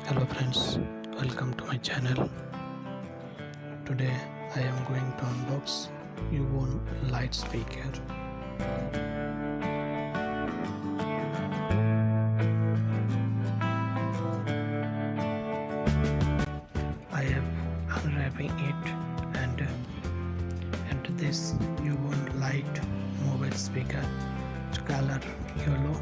Hello friends, welcome to my channel. Today I am going to unbox UBON light speaker. I am unwrapping it and this UBON light mobile speaker color yellow.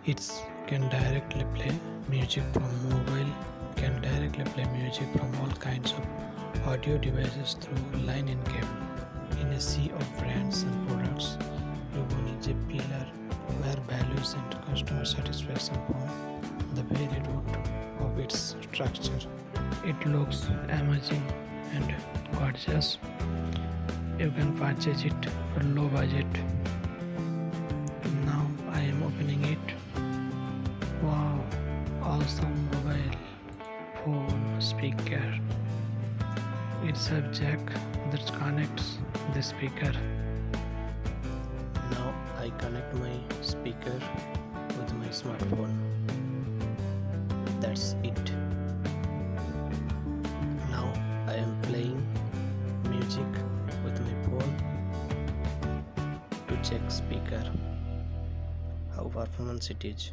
It can directly play music from mobile, can directly play music from all kinds of audio devices through line and cable. In a sea of brands and products, UBON is a pillar where values and customer satisfaction form the very root of its structure. It looks amazing and gorgeous. You can purchase it for low budget. Now I am opening it. Wow, awesome mobile phone speaker. It's a jack that connects the speaker. Now I connect my speaker with my smartphone. That's it. Now I am playing music with my phone to check speaker how performance it is.